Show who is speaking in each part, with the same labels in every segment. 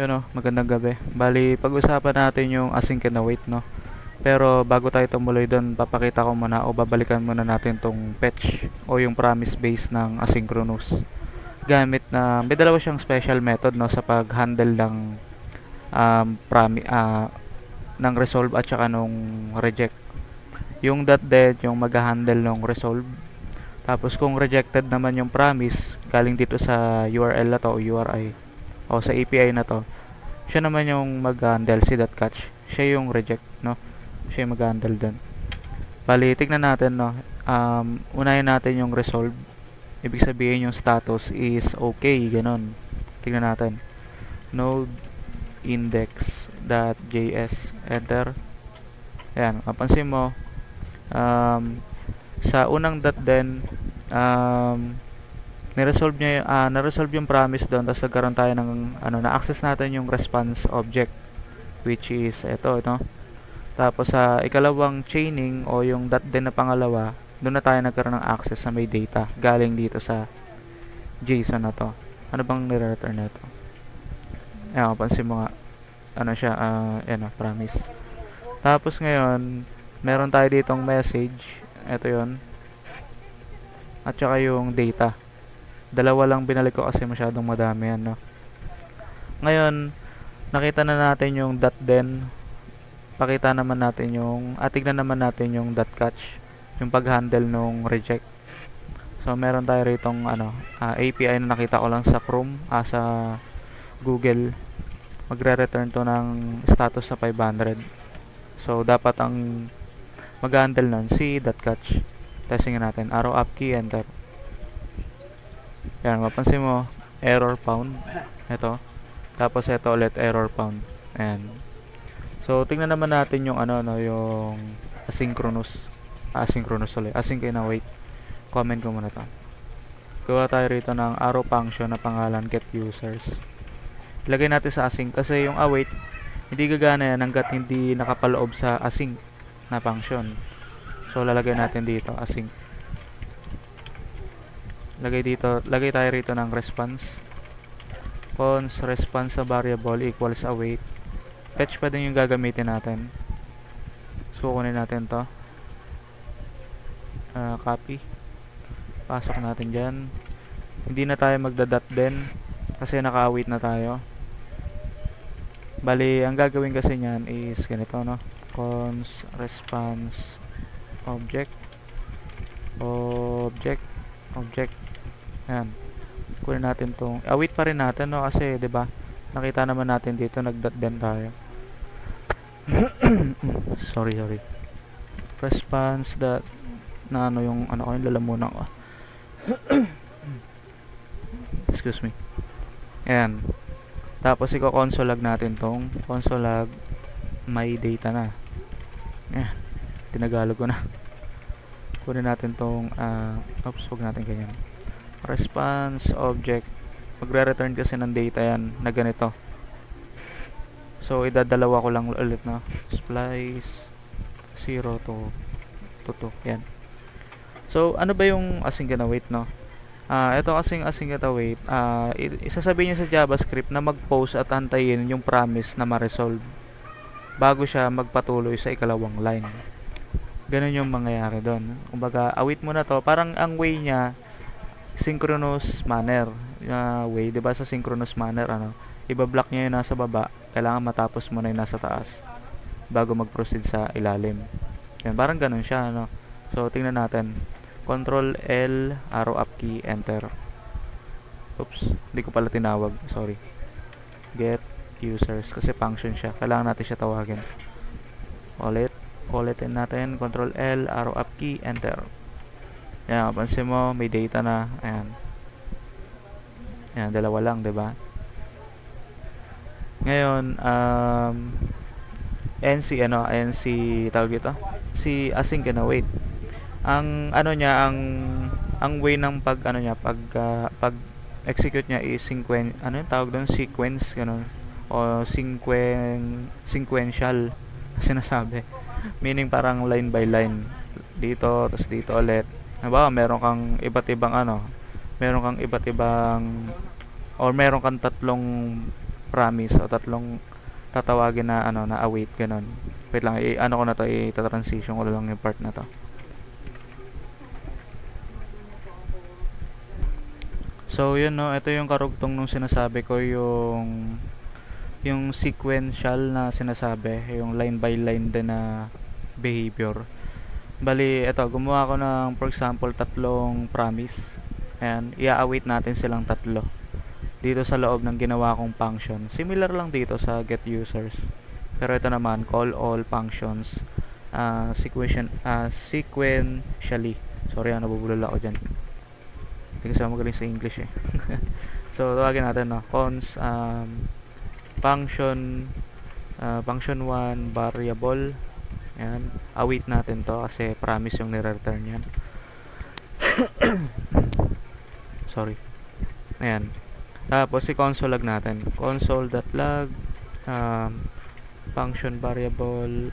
Speaker 1: Yun o, magandang gabi. Bali, pag-usapan natin yung async and await, no? Pero bago tayo tumuloy doon, papakita ko muna o babalikan muna natin tong fetch o yung promise base ng asynchronous. Gamit na, may dalawa siyang special method, no, sa pag-handle ng ng resolve at saka nung reject. Yung .dead, yung mag-handle ng resolve. Tapos kung rejected naman yung promise, galing dito sa URL na to o URI o sa API na to, siya naman yung mag-handle si .catch. Siya yung reject, no? Siya yung mag-handle dun. Bali, tignan natin, no? Unahin natin yung resolve. Ibig sabihin yung status is okay, ganun. Tignan natin. Node index.js, enter. Ayan, mapansin mo, sa unang .then, na-resolve yung promise doon, tapos nagkaroon tayo ng na-access natin yung response object, which is ito, no? Tapos sa ikalawang chaining o yung .then na pangalawa, doon na tayo nagkaroon ng access sa may data galing dito sa JSON na to. Ano bang nire-return na ito? Ayan, pansin mo nga, promise. Tapos ngayon, meron tayo ditong message, ito yon, at saka yung data. Dalawa lang binalik ko kasi masyadong madami yan, no? Ngayon, nakita na natin yung .then. Pakita naman natin yung, tignan naman natin yung .catch, yung pag-handle nung reject. So, meron tayo ritong API na nakita ko lang sa Chrome, sa Google. Magre-return to ng status sa 500. So, dapat ang mag-handle nun si .catch. Testing natin. Arrow up key, enter. Yan, mapansin mo, error found. Ito. Tapos ito ulit, error found. Ayan. So, tingnan naman natin yung yung asynchronous. Asynchronous ulit. Async and await. Comment ko muna to. Gawa tayo rito ng arrow function na pangalan get users. Ilagay natin sa async kasi yung await, hindi gagana yan hanggat hindi nakapaloob sa async na function. So, lalagay natin dito, async. Lagay tayo rito ng response. Cons response sa variable equals await. Fetch pa din yung gagamitin natin. So, kukunin natin to. Copy. Pasok natin dyan. Hindi na tayo magda-dot din kasi naka-await na tayo. Bali, ang gagawin kasi nyan is ganito, no? Cons response object. Ayan. Kunin natin tong await pa rin natin, no, kasi 'di ba? Nakita naman natin dito nag-dot din tayo. sorry. Response dot yung lalamunan ko. Excuse me. Ayan. Tapos i-console log natin tong console log may data na. Ayan. Tinagalog ko na. Kunin natin tong wag natin ganyan. Response object, magre-return kasi ng data yan na ganito. So, idadalawa ko lang ulit na splice 0 to 2. Yan. So, ano ba yung async and await, no? Ito kasing async and await, isasabihin niya sa JavaScript na mag-post at antayin yung promise na ma-resolve bago siya magpatuloy sa ikalawang line. Ganun yung mangyayari doon. Kumbaga, await mo na to. Parang ang way niya, synchronous manner way, 'di ba? Sa synchronous manner ibablock niya yung nasa baba, kailangan matapos mo na yung nasa taas bago mag-proceed sa ilalim. Yan, parang ganun siya, So, tingnan natin. Control L, arrow up key, enter. Oops, hindi ko pala tinawag, sorry. Get users kasi function siya. Kailangan natin siya tawagin. Ulitin natin, Control L, arrow up key, enter. Ayan, pansin mo, may data na. Ayan. Ayan, dalawa lang, 'di ba? Ngayon, NC tawag ito. Si async and await. Ang ang way ng pag execute niya is sequence, tawag doon, sequence ganun o sequential sinasabi. Meaning parang line by line. Dito, tapos dito ulit. Halimbawa, meron kang iba't ibang or meron kang tatlong promise o tatlong tatawagin na ano na await ganun. Wait lang, ano ko na to, i-transition ko lang yung part na to. So yun no, ito yung karugtong nung sinasabi ko, yung sequential na sinasabi, yung line by line din na behavior. Bali, ito, gumawa ko ng, for example, tatlong promise. Ayan, i-await natin silang tatlo dito sa loob ng ginawa kong function. Similar lang dito sa get users. Pero ito naman, call all functions sequentially. Sorry, nabubulol ako dyan. Hindi kasi ako magaling sa English eh. So, tawagin natin, no? Cons, function 1 variable. Ayan, await natin to kasi promise yung nire-return yan. Sorry. Ayan. Tapos i-console log natin. Console.log function variable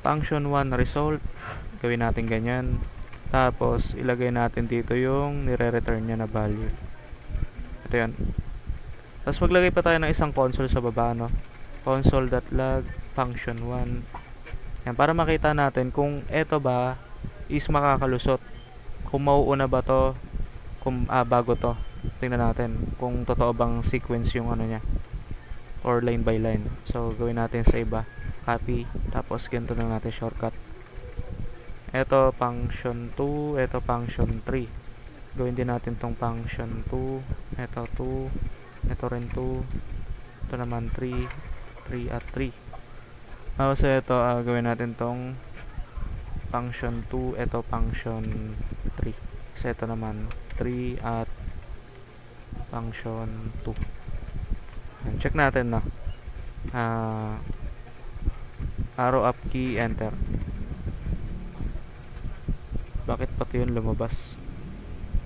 Speaker 1: function 1 result. Gawin natin ganyan. Tapos ilagay natin dito yung nire-return niya na value. Ito yan. Tapos maglagay pa tayo ng isang console sa baba, no? Console.log function 1. Yan, para makita natin kung eto ba is makakalusot. Kung mauuna ba to, kung bago to. Tingnan natin kung totoo bang sequence yung ano niya or line by line. So gawin natin sa iba, copy, tapos ganito na natin shortcut. Eto function 2, eto function 3. Gawin din natin tong function 2, eto 2, eto rin 2, ito naman 3 at 3. Tapos ito, gawin natin tong function 2, ito function 3. So ito naman 3 at function 2. And check natin, no? Arrow up key, enter. Bakit pati yun lumabas?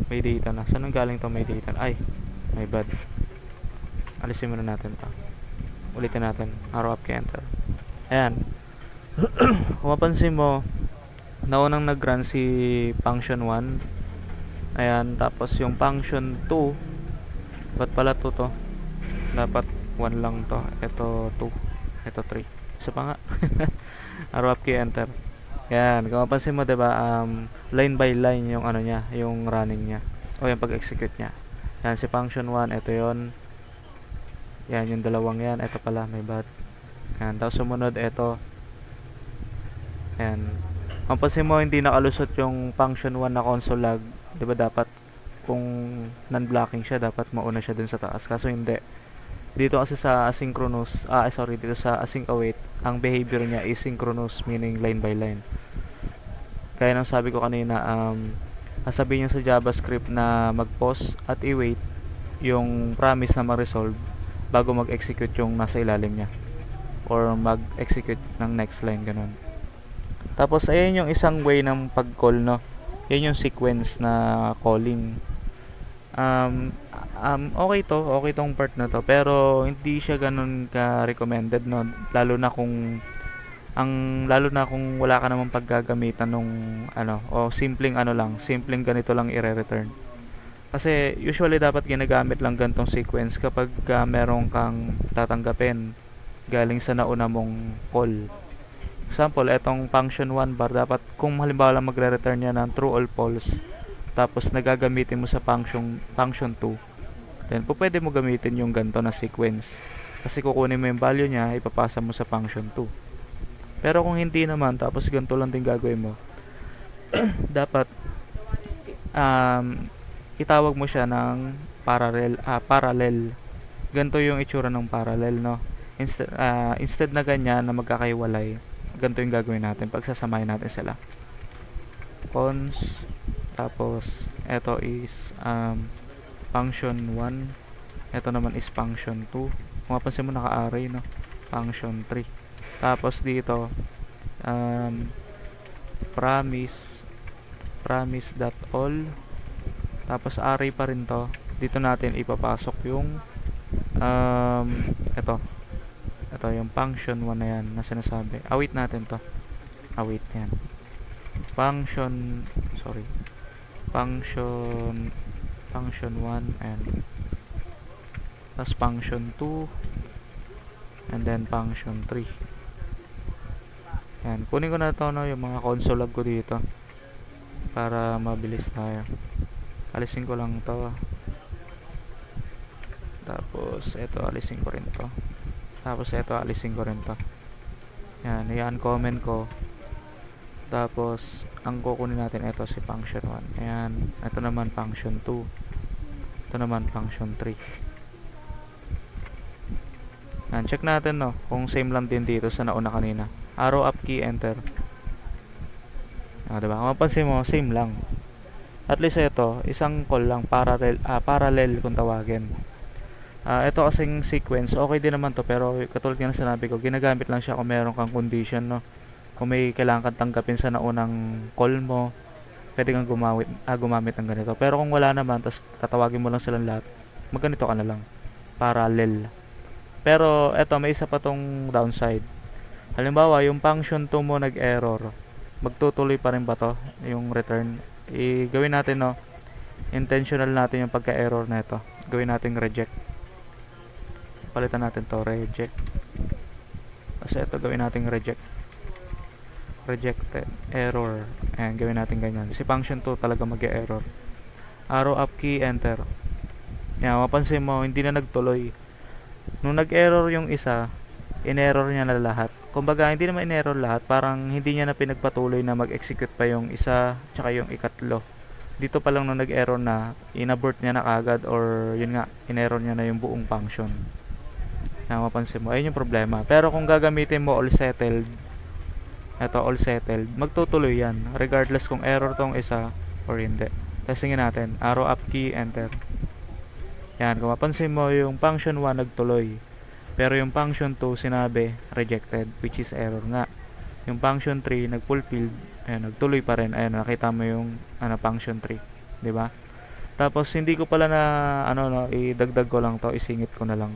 Speaker 1: May data na. Saan ang galing to may data? Ay, my bad. Alisin muna natin to. Ulitin natin. Arrow up key, enter. Ayan. Kung mapansin mo, naunang nag-run si function 1. Ayan. Tapos yung function 2, ba't pala 2 to? Dapat 1 lang to. Ito 2. Ito 3. Isa pa nga. Arrow up key, enter. Ayan. Kung mapansin mo, diba, line by line yung ano niya, yung running niya. O yung pag-execute niya. Ayan, si function 1, ito yon. Yan, yung dalawang yan. Ito pala, may bad. Ayan, tapos sumunod, ito. Ayan. Mapansin mo, hindi nakalusot yung function 1 na console log. Diba dapat, kung non-blocking siya, dapat mauna siya dun sa taas. Kaso hindi. Dito kasi sa asynchronous, dito sa async await, ang behavior niya is synchronous, meaning line by line. Kaya nang sabi ko kanina, sabihin niya sa JavaScript na mag-pause at i-wait yung promise na ma-resolve bago mag-execute yung nasa ilalim niya or mag-execute ng next line, ganun. Tapos ayan yung isang way ng pag-call, no? Yan yung sequence na calling. Okay tong part na to, pero hindi siya ganun ka-recommended, no? Lalo na kung wala ka namang paggagamitan nung simpleng ganito lang i-return. Kasi usually dapat ginagamit lang ganitong sequence kapag meron kang tatanggapin galing sa nauna mong call. Example, etong function 1 bar, dapat kung halimbawa lang magre-return niya ng true or false, tapos nagagamitin mo sa function 2, then pwede mo gamitin yung ganito na sequence. Kasi kukunin mo yung value niya, ipapasa mo sa function 2. Pero kung hindi naman, tapos ganito lang din gagawin mo, dapat itawag mo siya ng parallel. Ganito yung itsura ng parallel, no? Instead na ganyan na magkakaiwalay, ganito yung gagawin natin. Pagsasamahin natin sila. Cons, tapos ito is function 1, ito naman is function 2. Kung mapansin mo, naka-array, no? Function 3. Tapos dito promise.all, tapos array pa rin to. Dito natin ipapasok yung ito yung function 1 na yan na sinasabi. Await natin to. Await yan. Function 1 and Tapos function 2. And then function 3. Yan. Kunin ko na ito, no, yung mga console log ko dito. Para mabilis tayo. Alisin ko lang to. Tapos, ito, alisin ko rin to. Tapos, ito, alisin ko rin to. Yan, i-uncomment ko. Tapos, ang kukunin natin, ito si function 1. Ayan, ito naman function 2. Ito naman function 3. Yan, check natin, no, kung same lang din dito sa nauna kanina. Arrow up key, enter. Diba? Kung mapansin mo, same lang. At least ito, isang call lang, parallel kung tawagin. Ito kasing sequence, okay din naman to, pero katulad nga sinabi ko, ginagamit lang siya kung meron kang condition, no? Kung may kailangan kang tanggapin sa naunang call mo, pwede kang gumamit ng ganito. Pero kung wala naman, tapos tatawagin mo lang silang lahat, magganito ka na lang, parallel. Pero eto, may isa pa tong downside. Halimbawa, yung function 2 mo nag-error, magtutuloy pa rin ba to yung return? Gawin natin, no, intentional natin yung pagka-error na ito. Gawin natin reject. Palitan natin to, reject. Kasi ito, gawin natin reject. Rejected, error. Ayan, gawin natin ganyan. Si function 2 talaga mag-error. Arrow up key, enter. Yan, mapansin mo, hindi na nagtuloy. Nung nag-error yung isa, in-error niya na lahat. Kumbaga, hindi naman in-error lahat. Parang hindi niya na pinagpatuloy na mag-execute pa yung isa, tsaka yung ikatlo. Dito pa lang nung nag-error na, in-abort niya na kagad, or yun nga, in-error niya na yung buong function. Yan, mapansin mo, ayun yung problema. Pero kung gagamitin mo all settled, eto, all settled, magtutuloy yan, regardless kung error tong isa or hindi. Testingin natin, arrow up key, enter. Yan, kung mapansin mo, yung function 1 nagtuloy, pero yung function 2 sinabi rejected, which is error nga. Yung function 3 nag-fulfilled, ayun, nagtuloy pa rin. Ayun, nakita mo yung function 3, di ba? Tapos hindi ko pala na idagdag ko lang to, isingit ko na lang.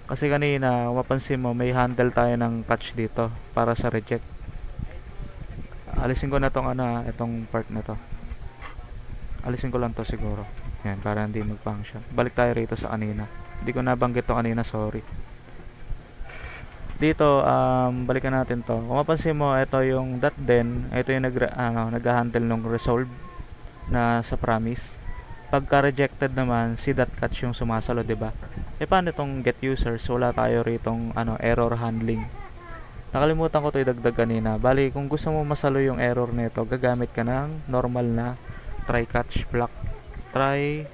Speaker 1: Kasi kanina, mapansin mo, may handle tayo ng catch dito para sa reject. Alisin ko na tong itong part na to. Alisin ko lang to siguro. Yan, para hindi mag-function. Balik tayo rito sa kanina. Hindi ko nabanggit to kanina, sorry. Dito, balikan natin to. Kung mapansin mo, ito yung .then, ito yung nag-handle ng resolve na sa promise. Pagka rejected naman, si .catch yung sumasalo, diba? Paano itong get users? Wala tayo ritong error handling. Nakalimutan ko to idagdag kanina. Bali, kung gusto mo masalo yung error nito, gagamit ka ng normal na try catch block. Try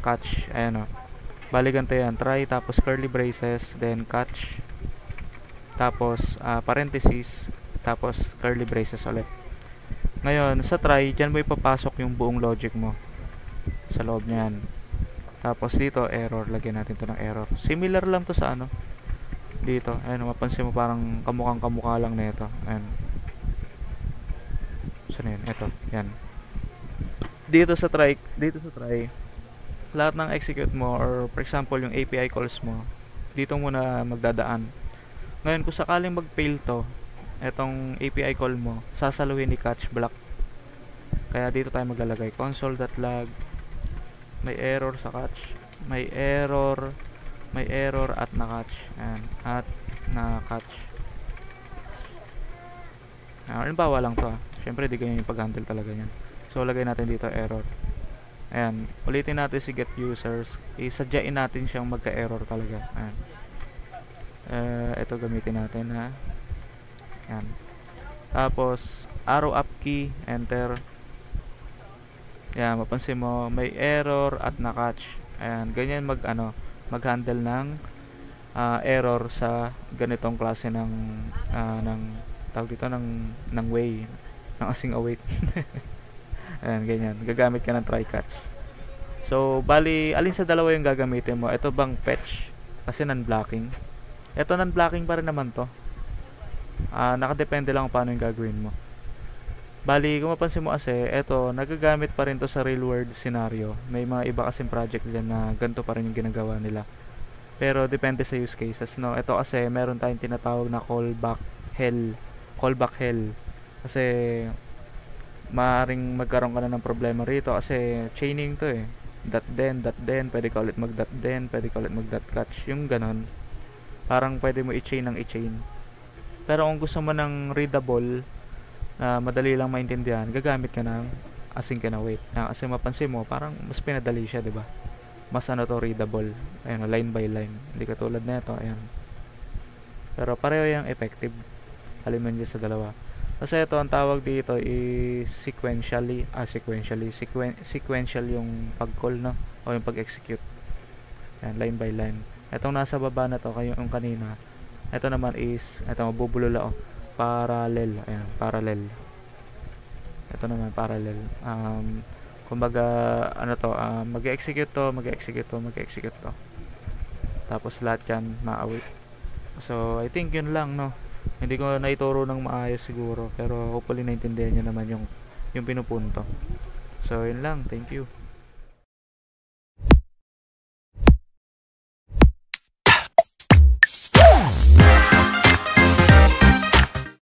Speaker 1: catch, ayan o. Bali, ganito yan. Try, tapos curly braces, then catch, tapos parenthesis, tapos curly braces ulit. Ngayon, sa try, dyan mo ipapasok yung buong logic mo sa loob niyan. Tapos dito, error. Lagyan natin to ng error. Similar lang to sa dito. Ayan, mapansin mo parang kamukha lang na ito. Ayan. Saan yan? Ito. Yan. Dito sa try, lahat ng execute mo, or for example, yung API calls mo, dito muna magdadaan. Ngayon, kung sakaling mag-fail to, etong API call mo, sasaluhin ni catch block. Kaya dito tayo maglalagay console.log, may error sa catch, may error at na-catch. Ayan, at na-catch. Halimbawa lang to, syempre di ganyan yung pag-handle talaga yan. So lagay natin dito error. Ayan, ulitin natin si get users, isadyain natin siyang magka-error talaga. Ayan. Ito gamitin natin, ha. Ayan. Tapos arrow up key, enter. Ayan, mapansin mo may error at na-catch. Ayan, ganyan mag-handle ng error sa ganitong klase ng tawag dito ng way, ng async await. Ayan, ganyan. Gagamit ka ng try catch. So, bali, alin sa dalawa yung gagamitin mo? Ito bang fetch? Kasi non-blocking. Ito non-blocking pa rin naman to. Nakadepende lang kung paano yung gagawin mo. Bali, kung mapansin mo kasi, ito, nagagamit pa rin to sa real world scenario. May mga iba kasing project din na ganito pa rin yung ginagawa nila. Pero, depende sa use cases, no? Ito kasi, meron tayong tinatawag na callback hell. Kasi, maaaring magkaroon ka na ng problema rito kasi chaining to eh. dot then, pwede ka ulit mag dot then, pwede ka ulit mag dot catch, yung ganon. Parang pwede mo i-chain ng i-chain. Pero kung gusto mo ng readable, na madali lang maintindihan, gagamit ka ng async and await. Kasi mapansin mo, parang mas pinadali siya, di ba? Mas ano to, readable. Ayun, line by line. Hindi katulad na ito, ayan. Pero pareho yung effective. Aliman dyan sa dalawa. Kasi ito, ang tawag dito is sequential yung pag-call, no? O yung pag-execute. Ayan, line by line. Itong nasa baba na to, kayo yung kanina. Ito naman is, ito, mabubulula, oh. Parallel. Ayan, parallel. Ito naman, parallel. Kumbaga, ano to, mag-execute to. Tapos lahat yan, ma-await. So, I think yun lang, no? Hindi ko naituro ng maayos siguro. Pero hopefully naintindihan nyo naman yung pinupunto. So, yun lang. Thank you.